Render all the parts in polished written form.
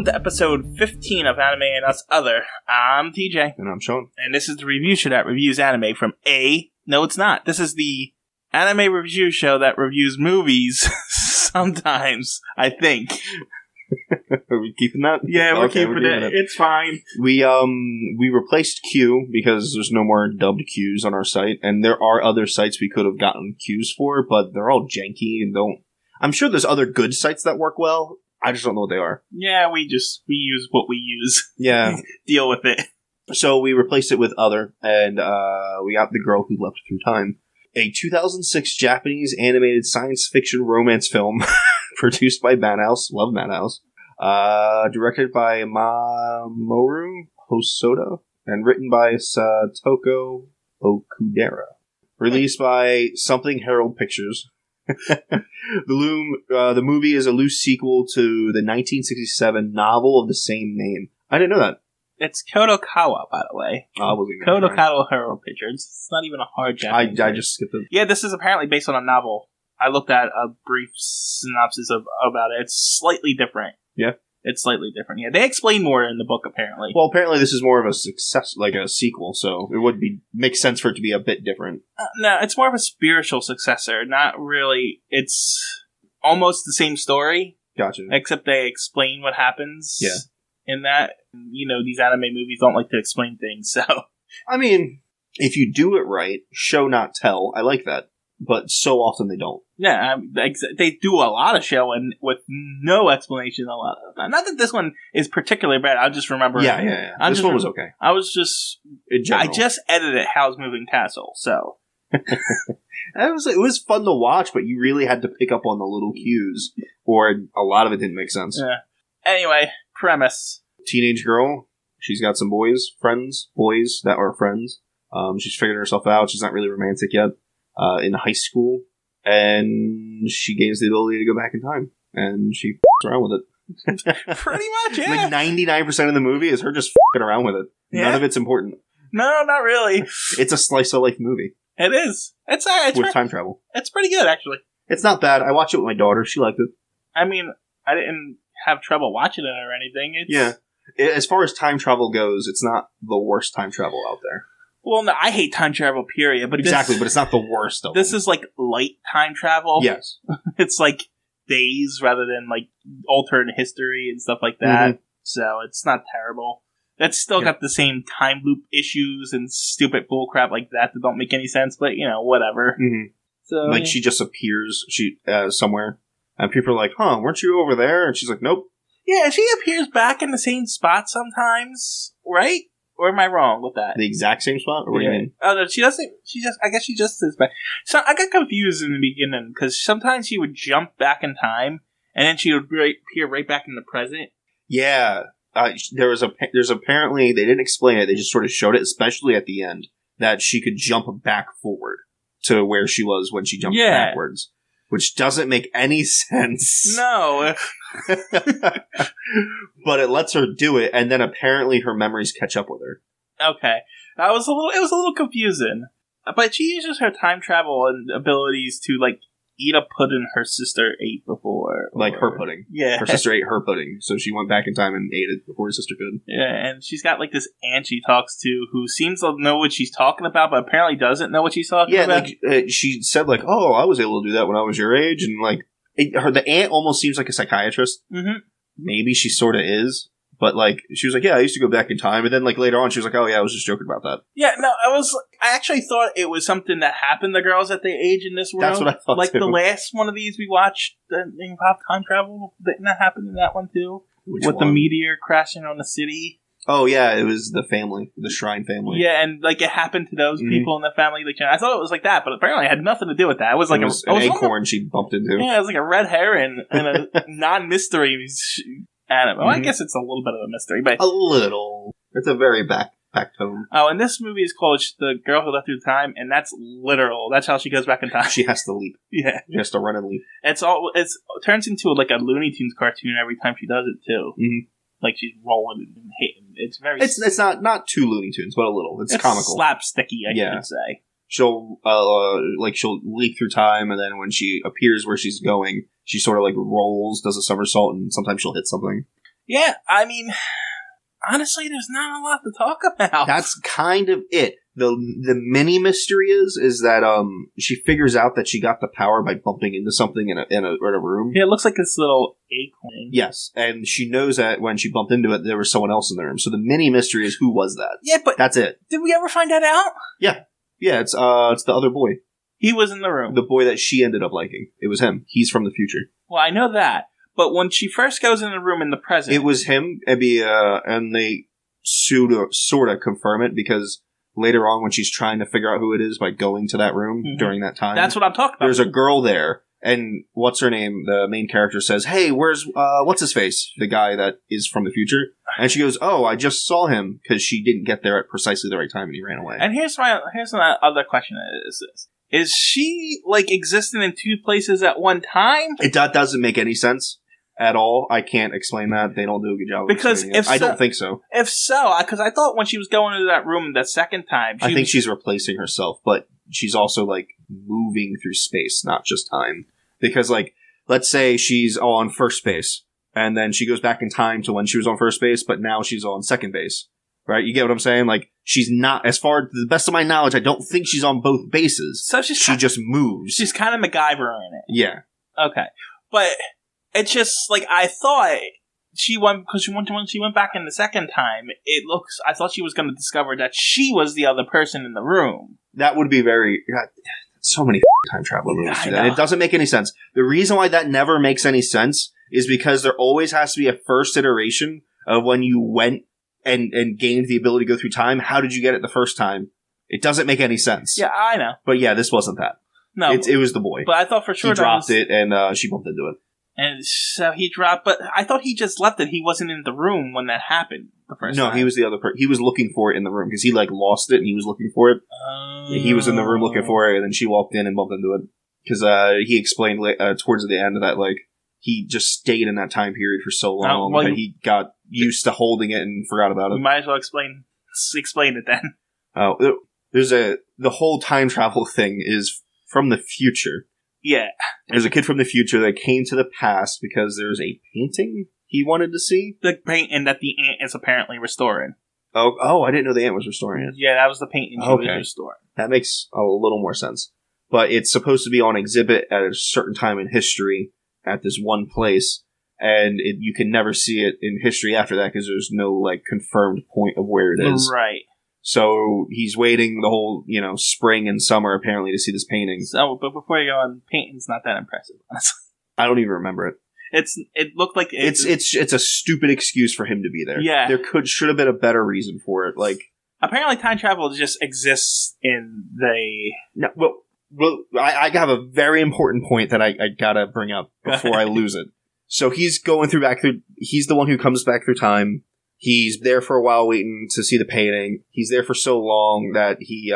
welcome to episode 15 of Anime and Us Other. I'm TJ. And I'm Shawn. And this is the review show that reviews anime from No, it's not. This is the anime review show that reviews movies sometimes, I think. Are we keeping that? Yeah, we're keeping it. It's fine. We replaced Q because there's no more dubbed Qs on our site, and there are other sites we could have gotten Qs for, but they're all janky and don't. I'm sure there's other good sites that work well. I just don't know what they are. Yeah, we use what we use. Yeah. Deal with it. So we replaced it with Other, and we got The Girl Who Leapt Through Time, a 2006 Japanese animated science fiction romance film produced by Madhouse. Love Madhouse. Directed by Mamoru Hosoda and written by Satoko Okudera. Released by Something Herald Pictures. The movie is a loose sequel to the 1967 novel of the same name. I didn't know that. It's Kodokawa, by the way. I wasn't Kodokawa Herald Pictures. It's not even a hard Japanese I just skipped it. Yeah, this is apparently based on a novel. I looked at a brief synopsis about it. It's slightly different. Yeah? It's slightly different. Yeah, they explain more in the book, apparently. Well, apparently this is more of a success, like a sequel, so it would make sense for it to be a bit different. No, it's more of a spiritual successor. Not really. It's almost the same story. Gotcha. Except they explain what happens. Yeah. In that, these anime movies don't like to explain things, so. I mean, if you do it right, show not tell, I like that. But so often they don't. Yeah, they do a lot of showing with no explanation a lot of the time. Not that this one is particularly bad, I just remember... Yeah. This one was okay. I just edited Howl's Moving Castle, so... It was fun to watch, but you really had to pick up on the little cues, or a lot of it didn't make sense. Yeah. Anyway, premise. Teenage girl, she's got some boys that are friends. She's figuring herself out, she's not really romantic yet. In high school, and she gains the ability to go back in time, and she f***s around with it. Pretty much, yeah. Like 99% of the movie is her just f***ing around with it. Yeah. None of it's important. No, not really. It's a slice of life movie. It is. It's with time travel. It's pretty good, actually. It's not bad. I watched it with my daughter. She liked it. I mean, I didn't have trouble watching it or anything. Yeah. As far as time travel goes, it's not the worst time travel out there. Well, no, I hate time travel, period. But exactly, but it's not the worst of This is like light time travel. Yes. It's like days rather than like alternate history and stuff like that. Mm-hmm. So it's not terrible. It's still got the same time loop issues and stupid bullcrap like that don't make any sense, but whatever. Mm-hmm. So she just appears somewhere, and people are like, "Huh, weren't you over there?" And she's like, "Nope." Yeah, she appears back in the same spot sometimes, right? Or am I wrong with that? The exact same spot? Or what do you mean? Oh, no, she doesn't. I guess she just is back. So I got confused in the beginning because sometimes she would jump back in time and then she would appear right back in the present. Yeah. There's apparently, they didn't explain it, they just sort of showed it, especially at the end, that she could jump back forward to where she was when she jumped backwards. Which doesn't make any sense. No. But it lets her do it, and then apparently her memories catch up with her. Okay. It was a little confusing. But she uses her time travel and abilities to, like, eat a pudding her sister ate before. Like her pudding. Yeah. Her sister ate her pudding, so she went back in time and ate it before her sister could. Yeah, and she's got, like, this aunt she talks to who seems to know what she's talking about, but apparently doesn't know what she's talking about. Yeah, like, she said, like, oh, I was able to do that when I was your age, and, like, the aunt almost seems like a psychiatrist. Mm-hmm. Maybe she sort of is, but, like, she was like, yeah, I used to go back in time, and then, like, later on, she was like, oh, yeah, I was just joking about that. Yeah, no, I actually thought it was something that happened to girls at their age in this world. That's what I thought, like, too. The last one of these we watched, the involved time travel, didn't that happen in that one, too? Which With one? the meteor crashing on the city. Oh, yeah, it was the family, the Shrine family. Yeah, and, like, it happened to those people in the family. Like, I thought it was like that, but apparently it had nothing to do with that. It was like an acorn she bumped into. Yeah, it was like a red herring and a non-mystery anime. Well, I guess it's a little bit of a mystery, but... A little. It's a very back tone. Oh, and this movie is called The Girl Who Leapt Through Time, and that's literal. That's how she goes back in time. She has to leap. Yeah. She has to run and leap. It turns into like a Looney Tunes cartoon every time she does it, too. Mm-hmm. Like she's rolling and hitting. It's very... It's not too Looney Tunes, but a little. It's comical. Slapsticky, I should say. She'll leap through time, and then when she appears where she's going, she sort of like rolls, does a somersault, and sometimes she'll hit something. Yeah, I mean, honestly, there's not a lot to talk about. That's kind of it. The mini mystery is that she figures out that she got the power by bumping into something in a room. Yeah, it looks like this little acorn. Yes, and she knows that when she bumped into it, there was someone else in the room. So the mini mystery is, who was that? Yeah, but that's it. Did we ever find that out? Yeah, it's the other boy. He was in the room. The boy that she ended up liking. It was him. He's from the future. Well, I know that. But when she first goes in the room in the present... It was him, and they sort of confirm it, because later on when she's trying to figure out who it is by going to that room during that time... That's what I'm talking about. There's a girl there, and what's her name? The main character says, "Hey, where's, what's-his-face? The guy that is from the future." And she goes, "Oh, I just saw him," because she didn't get there at precisely the right time and he ran away. And here's my other question is this. Is she, existing in two places at one time? That doesn't make any sense at all. I can't explain that. They don't do a good job of explaining it. I don't think so. If so, because I thought when she was going into that room the second time... I think she's replacing herself, but she's also, moving through space, not just time. Because, let's say she's on first base, and then she goes back in time to when she was on first base, but now she's on second base. Right? You get what I'm saying? She's not, as far to the best of my knowledge, I don't think she's on both bases. So she just moves. She's kind of MacGyver in it. Yeah. Okay. But it's just, I thought she went, because when she went back in the second time, I thought she was going to discover that she was the other person in the room. That would be very, God, so many time travel movies do that. It doesn't make any sense. The reason why that never makes any sense is because there always has to be a first iteration of when you went and gained the ability to go through time. How did you get it the first time? It doesn't make any sense. Yeah, I know. But yeah, this wasn't that. No. It was the boy. But I thought for sure he dropped it, and she bumped into it. And so he dropped, but I thought he just left it. He wasn't in the room when that happened the first time. No, he was the other person. He was looking for it in the room, because he, lost it, and he was looking for it. He was in the room looking for it, and then she walked in and bumped into it. Because he explained towards the end that, he just stayed in that time period for so long that he got used to holding it and forgot about it. We might as well explain it then. Oh, the whole time travel thing is from the future. Yeah. There's a kid from the future that came to the past because there's a painting he wanted to see. The painting that the ant is apparently restoring. Oh, I didn't know the ant was restoring it. Yeah, that was the painting she was restoring. That makes a little more sense. But it's supposed to be on exhibit at a certain time in history at this one place, and you can never see it in history after that because there's no confirmed point of where it is. Right. So he's waiting the whole spring and summer apparently to see this painting. So, but before you go on, painting's not that impressive, honestly. I don't even remember it. It looked like it's a stupid excuse for him to be there. Yeah, there should have been a better reason for it. Apparently, time travel just exists in the. No, well, I have a very important point that I gotta bring up before I lose it. So he's going he's the one who comes back through time. He's there for a while waiting to see the painting. He's there for so long that he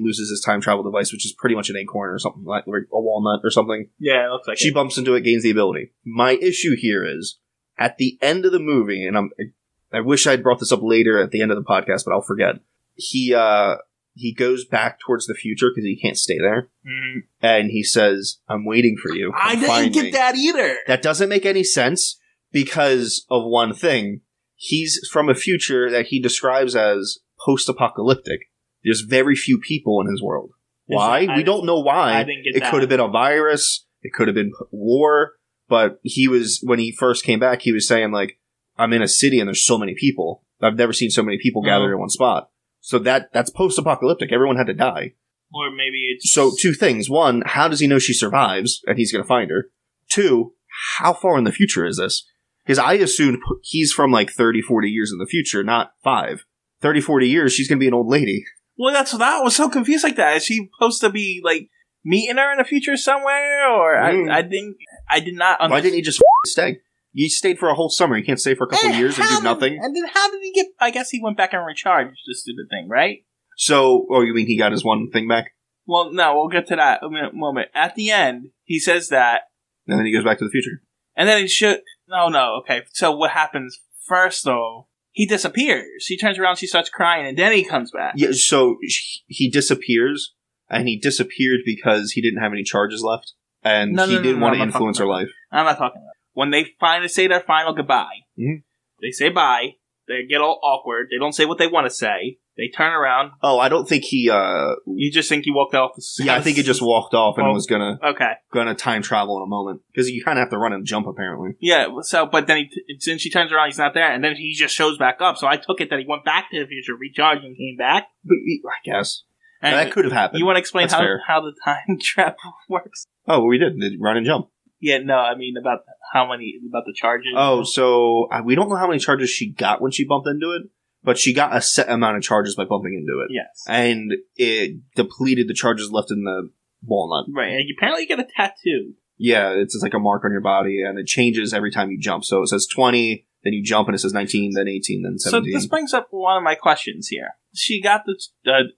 loses his time travel device, which is pretty much an acorn or something, like a walnut or something. Yeah, it looks like she bumps into it, gains the ability. My issue here is, at the end of the movie, and I wish I'd brought this up later at the end of the podcast, but I'll forget. He goes back towards the future because he can't stay there. Mm-hmm. And he says, "I'm waiting for you. I didn't get that either." That doesn't make any sense because of one thing. He's from a future that he describes as post-apocalyptic. There's very few people in his world. Why? We don't know why. I didn't get that. It could have been a virus. It could have been war. But when he first came back, he was saying, I'm in a city and there's so many people. I've never seen so many people gathered in one spot. So that's post-apocalyptic. Everyone had to die. Or maybe it's... So, two things. One, how does he know she survives and he's going to find her? Two, how far in the future is this? Because I assumed he's from 30, 40 years in the future, not 5. 30, 40 years, she's going to be an old lady. Well, that's what I was so confused like that. Is she supposed to be, meeting her in the future somewhere? Or I did not understand. Why didn't he just stay? You stayed for a whole summer. You can't stay for a couple of years and do nothing. And then how did he get... I guess he went back and recharged the stupid thing, right? So, you mean he got his one thing back? Well, no, we'll get to that in a moment. At the end, he says that... And then he goes back to the future. And then he should... No, okay. So what happens first, though? He disappears. He turns around, she starts crying, and then he comes back. Yeah, so he disappears, and he disappeared because he didn't have any charges left, and he didn't want to influence her life. I'm not talking about it. When they finally say their final goodbye, They say bye. They get all awkward. They don't say what they want to say. They turn around. Oh, I don't think he. You just think he walked off the house? Yeah, I think he just walked off and was gonna time travel in a moment because you kind of have to run and jump apparently. Yeah. So, but then since she turns around, he's not there, and then he just shows back up. So I took it that he went back to the future, recharged, and came back. But I guess that could have happened. You want to explain how the time travel works? Oh, we did run and jump. Yeah, no, I mean about the charges. Oh, so we don't know how many charges she got when she bumped into it, but she got a set amount of charges by bumping into it. Yes. And it depleted the charges left in the walnut. Right, and apparently you get a tattoo. Yeah, it's like a mark on your body, and it changes every time you jump. So it says 20, then you jump, and it says 19, then 18, then 17. So this brings up one of my questions here. She got the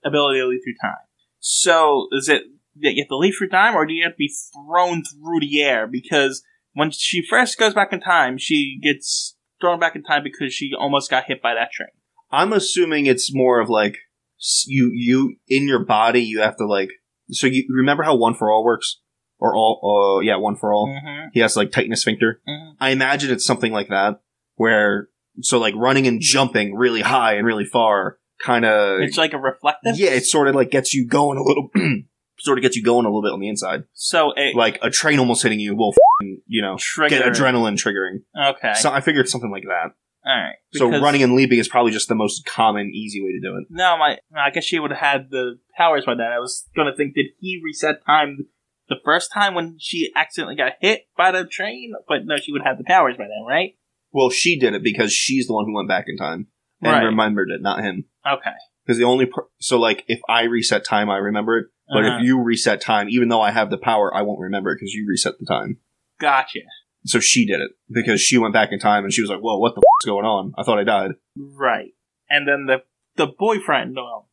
ability to leap through time. So is it that you have to leap through time, or do you have to be thrown through the air? Because when she first goes back in time, she gets thrown back in time because she almost got hit by that train. I'm assuming it's more of like you in your body. You have to like. So you remember how One for All works, or all? One for All. Mm-hmm. He has to like tighten his sphincter. Mm-hmm. I imagine it's something like that, where like running and jumping really high and really far, kind of. It's like a reflective. Yeah, it sort of like gets you going a little. Sort of gets you going a little bit on the inside. So, like a train almost hitting you will, get adrenaline triggering. Okay. So I figured something like that. All right. So running and leaping is probably just the most common, easy way to do it. No, I guess she would have had the powers by then. I was going to think, did he reset time the first time when she accidentally got hit by the train? But no, she would have the powers by then, right? Well, she did it because she's the one who went back in time and remembered it, not him. Okay. Because the only so like if I reset time, I remember it. But if you reset time, even though I have the power, I won't remember it because you reset the time. Gotcha. So she did it because she went back in time and she was like, "Whoa, what the f*** is going on? I thought I died." Right. And then the boyfriend, well,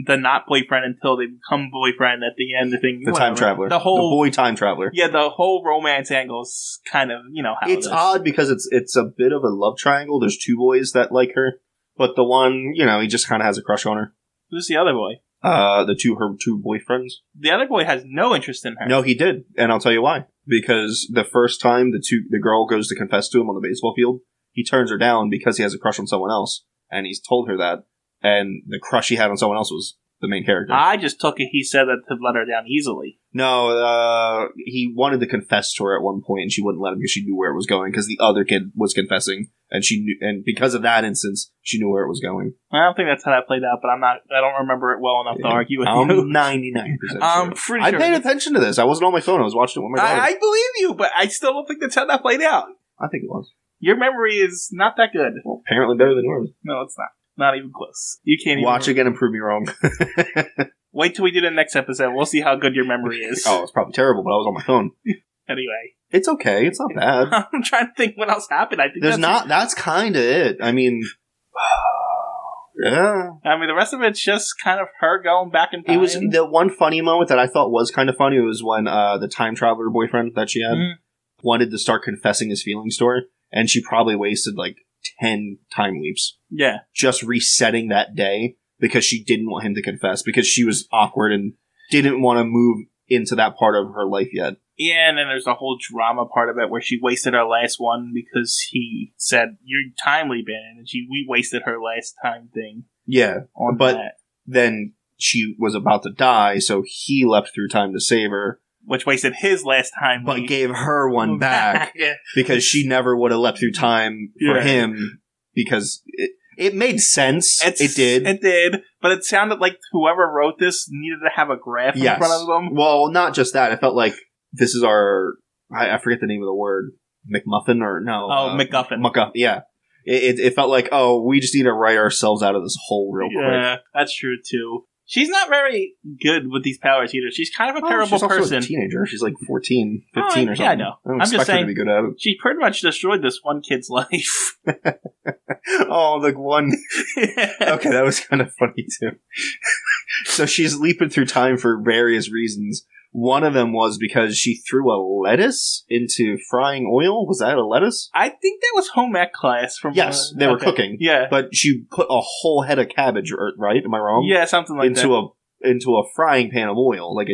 the not boyfriend until they become boyfriend at the end. The time traveler, the boy time traveler. Yeah, the whole romance angle is kind of how it's odd because it's a bit of a love triangle. There's two boys that like her, but the one he just kind of has a crush on her. Who's the other boy? Her two boyfriends. The other boy has no interest in her. No, he did, and I'll tell you why. Because the first time the girl goes to confess to him on the baseball field, he turns her down because he has a crush on someone else, and he's told her that, and the crush he had on someone else was the main character. I just took it he said that to let her down easily. No, he wanted to confess to her at one point, and she wouldn't let him because she knew where it was going, because the other kid was confessing, and she knew, and because of that instance, she knew where it was going. I don't think that's how that played out, but I don't remember it well enough to argue with you. I'm 99% sure. I'm pretty sure. I paid attention to this. I wasn't on my phone. I was watching it with my daughter. I believe you, but I still don't think that's how that played out. I think it was. Your memory is not that good. Well, apparently better than yours. No, it's not. Not even close. You can't even watch again and prove me wrong. Wait till we do the next episode. We'll see how good your memory is. Oh, it's probably terrible, but I was on my phone. Anyway. It's okay. It's not bad. I'm trying to think what else happened. I think that's kind of it. I mean, yeah. I mean, the rest of it's just kind of her going back in time. It was the one funny moment that I thought was kind of funny was when the time traveler boyfriend that she had wanted to start confessing his feelings to her, and she probably wasted like 10 time leaps. Yeah. Just resetting that day because she didn't want him to confess because she was awkward and didn't want to move into that part of her life yet. Yeah, and then there's the whole drama part of it where she wasted her last one because he said, "You're time leaping," and we wasted her last time thing. Yeah, but then she was about to die, so he leapt through time to save her. Which wasted his last time. But gave her one back because she never would have leapt through time for him because it made sense. It did. It did. But it sounded like whoever wrote this needed to have a graph in front of them. Well, not just that. It felt like this is our... I forget the name of the word. McMuffin or no? Oh, MacGuffin. MacGuffin, yeah. It felt like, we just need to write ourselves out of this hole real quick. Yeah, that's true too. She's not very good with these powers either. She's kind of a terrible person. She's also a teenager. She's like 14, 15 or something. Yeah, I know. I'm just saying, her to be good at it. She pretty much destroyed this one kid's life. Oh, the one. Okay, that was kind of funny too. So she's leaping through time for various reasons. One of them was because she threw a lettuce into frying oil. Was that a lettuce? I think that was home ec class. Yes, they were cooking. Yeah. But she put a whole head of cabbage, right? Am I wrong? Yeah, something like that. Into a frying pan of oil, like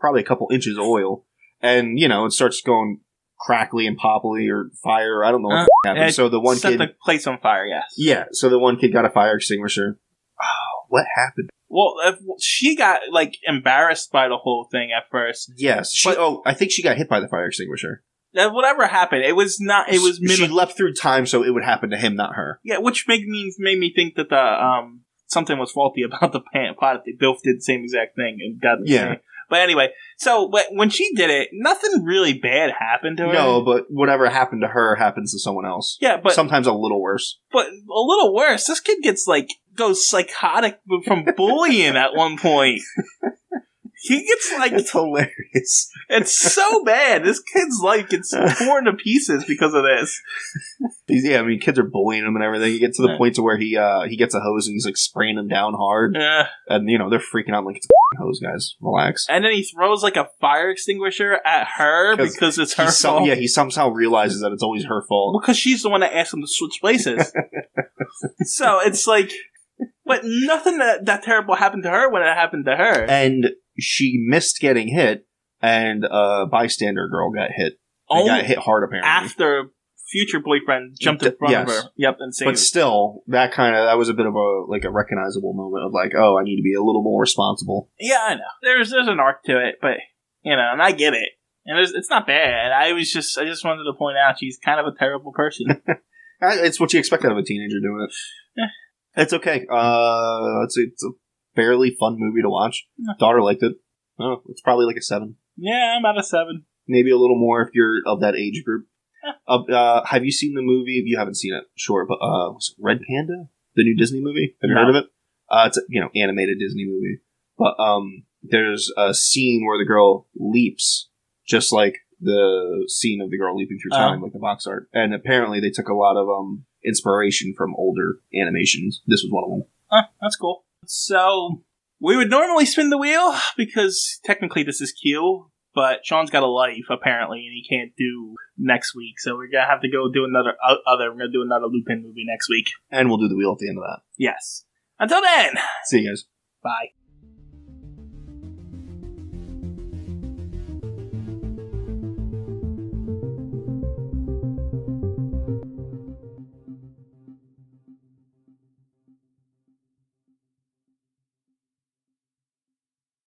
probably a couple inches of oil. And, it starts going crackly and poppily or fire. I don't know what happened. So the one set kid the place on fire. Yes. Yeah. So the one kid got a fire extinguisher. Oh, what happened? Well, she got like embarrassed by the whole thing at first. Yes. I think she got hit by the fire extinguisher. Whatever happened, it was not. It was she leapt through time, so it would happen to him, not her. Yeah, which made me think that the something was faulty about the pot. They both did the same exact thing and got the same. But anyway, so when she did it, nothing really bad happened to her. No, but whatever happened to her happens to someone else. Yeah, but sometimes a little worse. But a little worse. This kid goes psychotic from bullying at one point. He gets it's hilarious. It's so bad. This kid's life gets torn to pieces because of this. Kids are bullying him and everything. He gets to the point to where he gets a hose and he's like spraying him down hard. Yeah. And they're freaking out like it's a hose, guys. Relax. And then he throws like a fire extinguisher at her because it's her fault. He somehow realizes that it's always her fault. Because she's the one that asked him to switch places. So it's like, but nothing that terrible happened to her when it happened to her. And she missed getting hit, and a bystander girl got hit. Got hit hard, apparently. After future boyfriend jumped in front of her. Yep, and saved her. But still, that was a bit of a recognizable moment of like, oh, I need to be a little more responsible. Yeah, I know. There's an arc to it, but, and I get it. And it's not bad. I just wanted to point out she's kind of a terrible person. It's what you expect out of a teenager doing it. Yeah. It's okay. It's a fairly fun movie to watch. Yeah. Daughter liked it. Oh, it's probably like a 7. Yeah, I'm at a 7. Maybe a little more if you're of that age group. Yeah. Have you seen the movie? If you haven't seen it, sure. But was it Red Panda, the new Disney movie? Have you heard of it? It's a animated Disney movie. But there's a scene where the girl leaps, just like the scene of the girl leaping through time, like the box art. And apparently they took a lot of inspiration from older animations. This was one of them. That's cool. So, we would normally spin the wheel, because technically this is Q, but Shawn's got a life, apparently, and he can't do next week, so we're gonna have to go do another Lupin movie next week. And we'll do the wheel at the end of that. Yes. Until then! See you guys. Bye.